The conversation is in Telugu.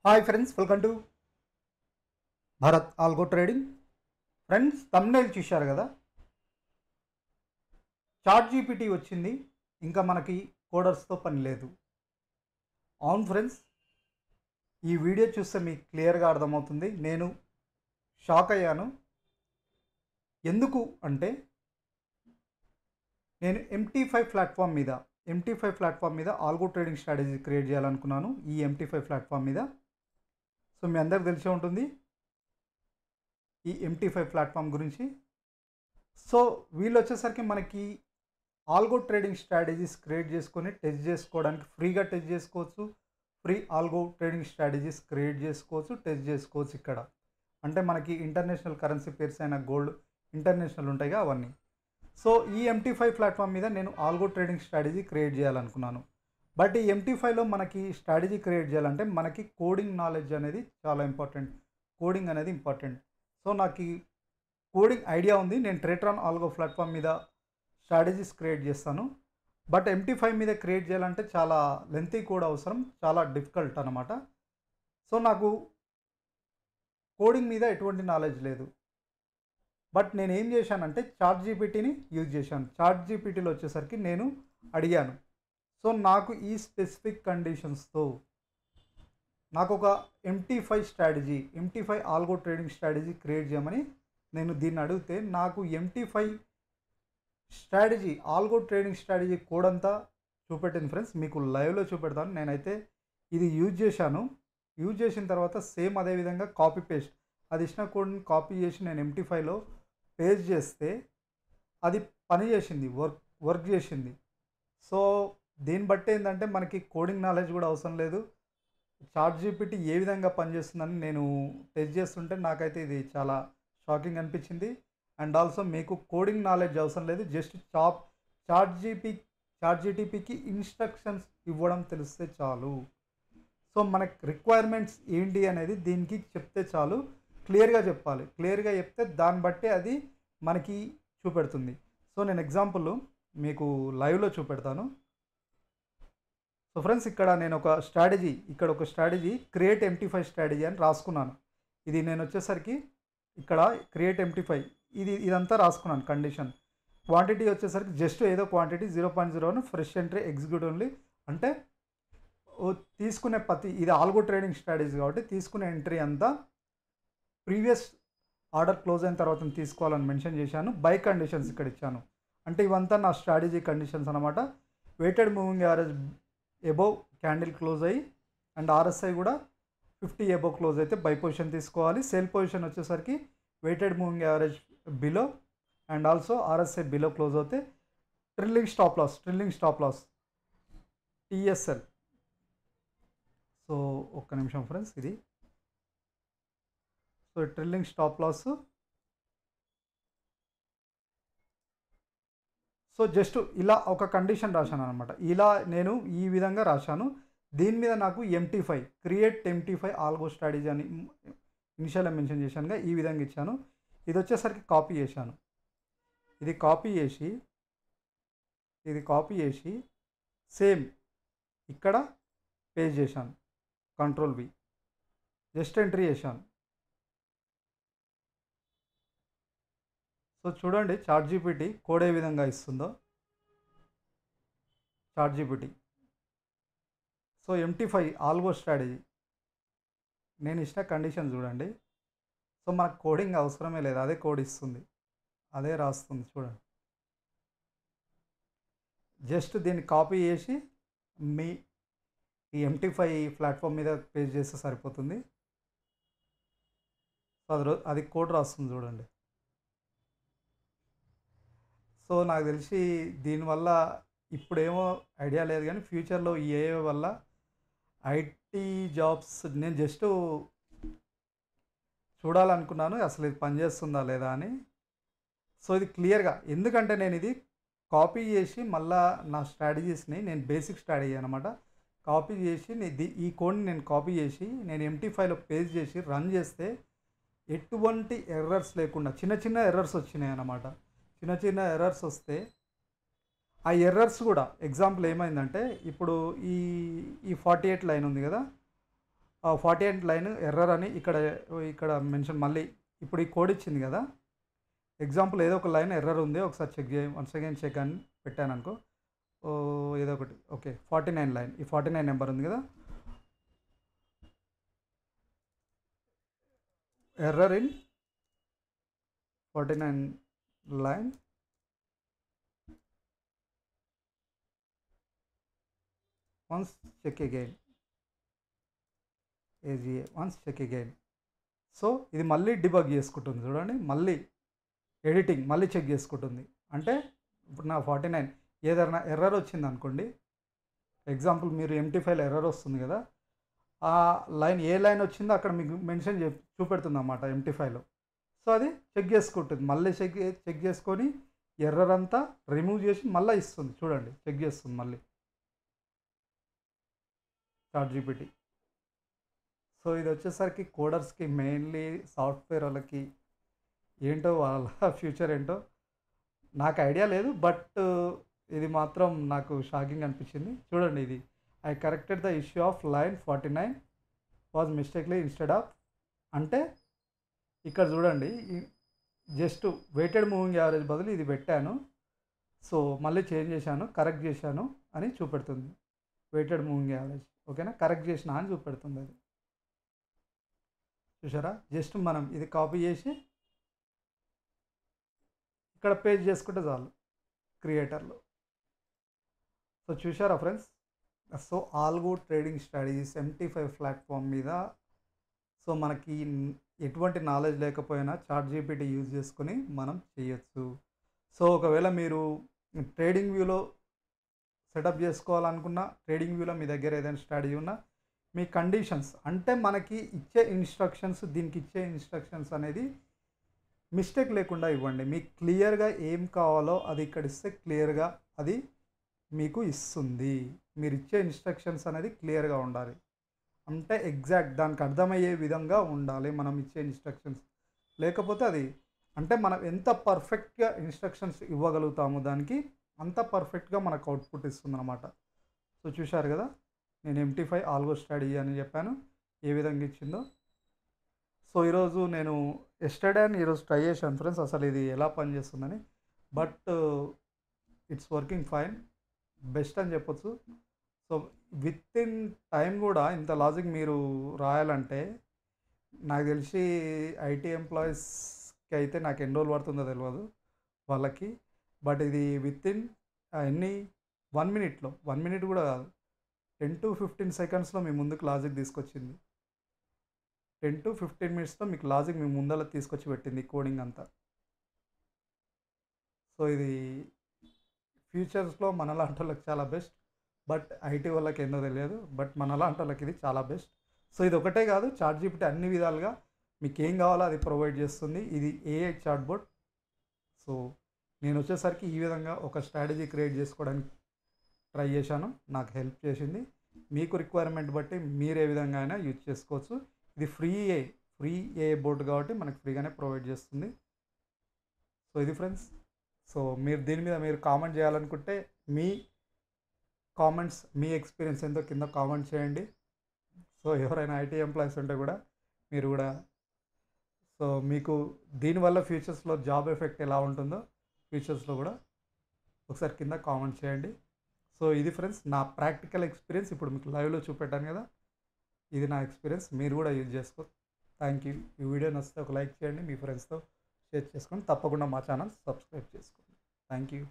Hi friends, welcome to Bharat algo trading. Friends, thumbnail చూశారు కదా, చాట్ జీపీటీ వచ్చింది. ఇంకా మనకి కోడర్స్తో పని లేదు. అవును ఫ్రెండ్స్, ఈ వీడియో చూస్తే మీకు క్లియర్గా అర్థమవుతుంది. నేను షాక్ అయ్యాను. ఎందుకు అంటే, నేను MT5 ప్లాట్ఫామ్ మీద ఆల్గో ట్రేడింగ్ స్ట్రాటజీ క్రియేట్ చేయాలనుకున్నాను. ఈ MT5 ప్లాట్ఫామ్ మీద. సో మీ అందరికి తెలిసే ఉంటుంది ఈ MT5 ప్లాట్ఫామ్ గురించి. సో వీళ్ళు వచ్చేసరికి మనకి ఆల్గో ట్రేడింగ్ స్ట్రాటజీస్ క్రియేట్ చేసుకొని టెస్ట్ చేసుకోవడానికి ఫ్రీగా టెస్ట్ చేసుకోవచ్చు. Free algo trading strategies create చేసుకోవచ్చు, టెస్ట్ చేసుకోవచ్చు. ఇక్కడ అంటే మనకి ఇంటర్నేషనల్ కరెన్సీ పేర్స్ అయిన గోల్డ్ ఇంటర్నేషనల్ ఉంటాయిగా, అవన్నీ. సో ఈ MT5 ప్లాట్ఫామ్ మీద నేను ఆల్గో ట్రేడింగ్ స్ట్రాటజీ క్రియేట్ చేయాలనుకున్నాను. బట్ ఈ MT5లో మనకి స్ట్రాటజీ క్రియేట్ చేయాలంటే మనకి కోడింగ్ నాలెడ్జ్ అనేది చాలా ఇంపార్టెంట్. కోడింగ్ అనేది ఇంపార్టెంట్. సో నాకు ఈ కోడింగ్ ఐడియా ఉంది. నేను ట్రేట్రాన్ ఆల్గో ప్లాట్ఫామ్ మీద స్ట్రాటజీస్ క్రియేట్ చేస్తాను. బట్ MT5 మీద క్రియేట్ చేయాలంటే చాలా లెంతీ కోడ్ అవసరం, చాలా డిఫికల్ట్ అనమాట. సో నాకు కోడింగ్ మీద ఎటువంటి నాలెడ్జ్ లేదు. బట్ నేను ఏం చేశానంటే చాట్ జీపీటీని యూజ్ చేశాను. చాట్ జీపీటీలో వచ్చేసరికి నేను అడిగాను. సో నాకు ఈ స్పెసిఫిక్ కండిషన్స్తో నాకు ఒక MT5 algo trading strategy create చేయమని నేను దీన్ని అడిగితే, నాకు MT5 strategy algo trading strategy code అంతా చూపెట్టింది ఫ్రెండ్స్. మీకు లైవ్లో చూపెడతాను. నేనైతే ఇది యూజ్ చేశాను. యూజ్ చేసిన తర్వాత సేమ్ అదే విధంగా కాపీ పేస్ట్, అది ఇచ్చిన కోడ్ని కాపీ చేసి నేను MT5లో పేస్ట్ చేస్తే అది పని చేసింది, వర్క్ చేసింది. సో దీన్ని బట్టి ఏంటంటే మనకి కోడింగ్ నాలెడ్జ్ కూడా అవసరం లేదు. చాట్ జీపీటీ ఏ విధంగా పనిచేస్తుందని నేను టెస్ట్ చేస్తుంటే నాకైతే ఇది చాలా షాకింగ్ అనిపించింది. అండ్ ఆల్సో మీకు కోడింగ్ నాలెడ్జ్ అవసరం లేదు. జస్ట్ చాట్ జీటీపీకి ఇన్స్ట్రక్షన్స్ ఇవ్వడం తెలిస్తే చాలు. సో మనకి రిక్వైర్మెంట్స్ ఏంటి అనేది దీనికి చెప్తే చాలు. క్లియర్గా చెప్పాలి. క్లియర్గా చెప్తే దాన్ని బట్టి అది మనకి చూపెడుతుంది. సో నేను ఎగ్జాంపుల్ మీకు లైవ్లో చూపెడతాను. సో ఫ్రెండ్స్, ఇక్కడ నేను ఒక స్ట్రాటజీ క్రియేట్ MT5 స్ట్రాటజీ అని రాసుకున్నాను. ఇది నేను వచ్చేసరికి ఇక్కడ క్రియేట్ MT5 ఇదంతా రాసుకున్నాను. కండిషన్ క్వాంటిటీ వచ్చేసరికి జస్ట్ ఏదో quantity 0.01 fresh entry execute only. అంటే తీసుకునే ఇది ఆల్గో ట్రేడింగ్ స్ట్రాటజీ కాబట్టి తీసుకునే ఎంట్రీ అంతా ప్రీవియస్ ఆర్డర్ క్లోజ్ అయిన తర్వాత తీసుకోవాలని మెన్షన్ చేశాను. బై కండిషన్స్ ఇక్కడ ఇచ్చాను. అంటే ఇవంతా నా స్ట్రాటజీ కండిషన్స్ అనమాట. Weighted moving average above candle close అయ్యి అండ్ RSI కూడా 50 ఎబోవ్ క్లోజ్ అయితే బై పొజిషన్ తీసుకోవాలి. సేల్ పొజిషన్ వచ్చేసరికి weighted moving average below and also RSI below close అవుతే trailing stop loss TSL. So ఒక్క నిమిషం ఫ్రెండ్స్, ఇది so trailing stop loss. So just ఇలా ఒక కండిషన్ రాశాను అనమాట. ఇలా నేను ఈ విధంగా రాశాను. దీని మీద నాకు క్రియేట్ MT5 ఆల్గో స్ట్రాటజీ అని ఇనిషియల్గా మెన్షన్ చేశానుగా, ఈ విధంగా ఇచ్చాను. ఇది వచ్చేసరికి కాపీ చేశాను. ఇది కాపీ చేసి సేమ్ ఇక్కడ పేస్ట్ చేశాను. Ctrl+V జస్ట్ ఎంట్రీ చేశాను. సో చూడండి చాట్ జీపీటీ కోడ్ ఏ విధంగా ఇస్తుందో. ChatGPT so MT5 algo strategy నేను ఇచ్చిన కండిషన్ చూడండి. సో మనకు కోడింగ్ అవసరమే లేదు, అదే కోడ్ ఇస్తుంది, అదే రాస్తుంది. చూడండి, జస్ట్ దీన్ని కాపీ చేసి మీ ఈ MT5 ప్లాట్ఫామ్ మీద పేస్ట్ చేస్తే సరిపోతుంది. సో అది కోడ్ రాస్తుంది చూడండి. సో నాకు తెలిసి దీనివల్ల ఇప్పుడేమో ఐడియా లేదు, కానీ ఫ్యూచర్లో ఈ AI వల్ల IT జాబ్స్ నేను జస్ట్ చూడాలనుకున్నాను అసలు ఇది పనిచేస్తుందా లేదా అని. సో ఇది క్లియర్గా, ఎందుకంటే నేను ఇది కాపీ చేసి మళ్ళా నా స్ట్రాటజీస్ని నేను బేసిక్ స్ట్రాటజీ అనమాట కాపీ చేసి ఈ కోడ్ని నేను కాపీ చేసి నేను MT5లో పేస్ట్ చేసి రన్ చేస్తే ఎటువంటి ఎర్రర్స్ లేకుండా చిన్న ఎర్రర్స్ వచ్చినాయి అన్నమాట. చిన్న ఎర్రర్స్ వస్తే ఆ ఎర్రర్స్ కూడా ఎగ్జాంపుల్ ఏమైందంటే, ఇప్పుడు ఈ 48 లైన్ ఉంది కదా, 48 లైన్ ఎర్రర్ అని ఇక్కడ ఇక్కడ మెన్షన్ మళ్ళీ ఇప్పుడు ఈ కోడ్ ఇచ్చింది కదా, ఎగ్జాంపుల్ ఏదో ఒక లైన్ ఎర్రర్ ఉంది, ఒకసారి చెక్ చేయ వన్స్ అగైన్ చెక్ అని పెట్టాను అనుకో, ఏదో ఒకటి ఓకే 49 లైన్, ఈ 49 నెంబర్ ఉంది కదా, error in 49 line once check again AGA once check again. So ఇది మళ్ళీ డిబగ్ చేసుకుంటుంది చూడండి, మళ్ళీ ఎడిటింగ్ మళ్ళీ చెక్ చేసుకుంటుంది. అంటే ఇప్పుడు నా 49 ఏదైనా ఎర్రర్ వచ్చింది అనుకోండి, ఎగ్జాంపుల్ మీరు MT5లో ఎర్రర్ వస్తుంది కదా, ఆ లైన్ ఏ లైన్ వచ్చిందో అక్కడ మీకు మెన్షన్ చూపెడుతుంది అన్నమాట MT5లో. సో అది చెక్ చేసుకుంటుంది, మళ్ళీ చెక్ చేసుకొని ఎర్రర్ అంతా రిమూవ్ చేసి మళ్ళీ ఇస్తుంది చూడండి, చెక్ చేస్తుంది మళ్ళీ ChatGPT. సో ఇది వచ్చేసరికి కోడర్స్కి, మెయిన్లీ సాఫ్ట్వేర్ వాళ్ళకి ఏంటో వాళ్ళ ఫ్యూచర్ ఏంటో నాకు ఐడియా లేదు, బట్ ఇది మాత్రం నాకు షాకింగ్ అనిపించింది. చూడండి ఇది, I corrected the issue of line 49 was మిస్టేక్లీ instead of, అంటే ఇక్కడ చూడండి జస్ట్ వెయిటెడ్ మూవింగ్ యావరేజ్ బదులు ఇది పెట్టాను, సో మళ్ళీ చేంజ్ చేశాను, కరెక్ట్ చేశాను అని చూపెడుతుంది. వెయిటెడ్ మూవింగ్ యావరేజ్ ఓకేనా, కరెక్ట్ చేసిన అని చూపెడుతుంది. అది చూసారా, జస్ట్ మనం ఇది కాపీ చేసి ఇక్కడ పేస్ట్ చేసుకుంటే చాలు క్రియేటర్లో. సో చూసారా friends, so algo trading strategies MT5 platform మీద, సో మనకి ఎటువంటి నాలెడ్జ్ లేకపోయినా ChatGPT యూజ్ చేసుకొని మనం చేయొచ్చు. సో ఒకవేళ మీరు ట్రేడింగ్ వ్యూలో సెటప్ చేసుకోవాలనుకున్నా, ట్రేడింగ్ వ్యూలో మీ దగ్గర ఏదైనా స్ట్రాటజీ ఉన్నా, మీ కండిషన్స్ అంటే మనకి ఇచ్చే ఇన్స్ట్రక్షన్స్, దీనికి ఇచ్చే ఇన్స్ట్రక్షన్స్ అనేది మిస్టేక్ లేకుండా ఇవ్వండి. మీకు క్లియర్గా ఏం కావాలో అది ఇక్కడ ఇస్తే క్లియర్గా అది మీకు ఇస్తుంది. మీరు ఇచ్చే ఇన్స్ట్రక్షన్స్ అనేది క్లియర్గా ఉండాలి, అంటే ఎగ్జాక్ట్ దానికి అర్థమయ్యే విధంగా ఉండాలి మనం ఇచ్చే ఇన్స్ట్రక్షన్స్. లేకపోతే అది అంటే మనం ఎంత పర్ఫెక్ట్గా ఇన్స్ట్రక్షన్స్ ఇవ్వగలుగుతామో దానికి అంత పర్ఫెక్ట్గా మనకు అవుట్పుట్ ఇస్తుంది అన్నమాట. సో చూశారు కదా, నేను MT5 ఆల్గో స్ట్రాటజీ అని చెప్పాను, ఏ విధంగా ఇచ్చిందో. సో ఈరోజు నేను ఎస్టర్డే అని ఈరోజు ట్రై చేశాను ఫ్రెండ్స్, అసలు ఇది ఎలా పనిచేస్తుందని, but it's working fine, best అని చెప్పొచ్చు. సో విత్ ఇన్ టైం కూడా ఇంత లాజిక్ మీరు రాయాలంటే నాకు తెలిసి IT ఎంప్లాయీస్కి అయితే నాకు ఎన్ని రోజులు పడుతుందో తెలియదు వాళ్ళకి, బట్ ఇది విత్ ఇన్ ఎన్ని 1 మినిట్లో, 1 మినిట్ కూడా కాదు, 10 to 15 సెకండ్స్లో మీ ముందుకు లాజిక్ తీసుకొచ్చింది. 10 to 15 మినిట్స్లో మీకు లాజిక్ మీ ముందర తీసుకొచ్చి పెట్టింది కోడింగ్ అంతా. సో ఇది ఫ్యూచర్స్లో మనలాంటి వాళ్ళకి చాలా బెస్ట్, బట్ IT వాళ్ళకి ఏందో తెలియదు, బట్ మనలాంటి వాళ్ళకి ఇది చాలా బెస్ట్. సో ఇది ఒకటే కాదు, ChatGPT అన్ని విధాలుగా మీకు ఏం కావాలో అది ప్రొవైడ్ చేస్తుంది. ఇది AI చాట్బోట్. సో నేను వచ్చేసరికి ఈ విధంగా ఒక స్ట్రాటజీ క్రియేట్ చేసుకోవడానికి ట్రై చేశాను, నాకు హెల్ప్ చేసింది. మీకు రిక్వైర్మెంట్ బట్టి మీరు ఏ విధంగా అయినా యూజ్ చేసుకోవచ్చు. ఇది ఫ్రీ ఏ బోర్డ్ కాబట్టి మనకు ఫ్రీగానే ప్రొవైడ్ చేస్తుంది. సో ఇది ఫ్రెండ్స్, సో మీరు దీని మీద మీరు కామెంట్ చేయాలనుకుంటే మీ కామెంట్స్, మీ ఎక్స్పీరియన్స్ ఎంతో కింద కామెంట్ చేయండి. సో ఎవరైనా IT ఎంప్లాయీస్ ఉంటే కూడా మీరు కూడా, సో మీకు దీనివల్ల ఫ్యూచర్స్లో జాబ్ ఎఫెక్ట్ ఎలా ఉంటుందో ఫ్యూచర్స్లో కూడా ఒకసారి కింద కామెంట్ చేయండి. సో ఇది ఫ్రెండ్స్ నా ప్రాక్టికల్ ఎక్స్పీరియన్స్, ఇప్పుడు మీకు లైవ్లో చూపెట్టాను కదా, ఇది నా ఎక్స్పీరియన్స్, మీరు కూడా యూజ్ చేసుకో. Thank you. ఈ వీడియో నచ్చితే ఒక లైక్ చేయండి, మీ ఫ్రెండ్స్తో షేర్ చేసుకోండి, తప్పకుండా మా ఛానల్ సబ్స్క్రైబ్ చేసుకోండి. Thank you.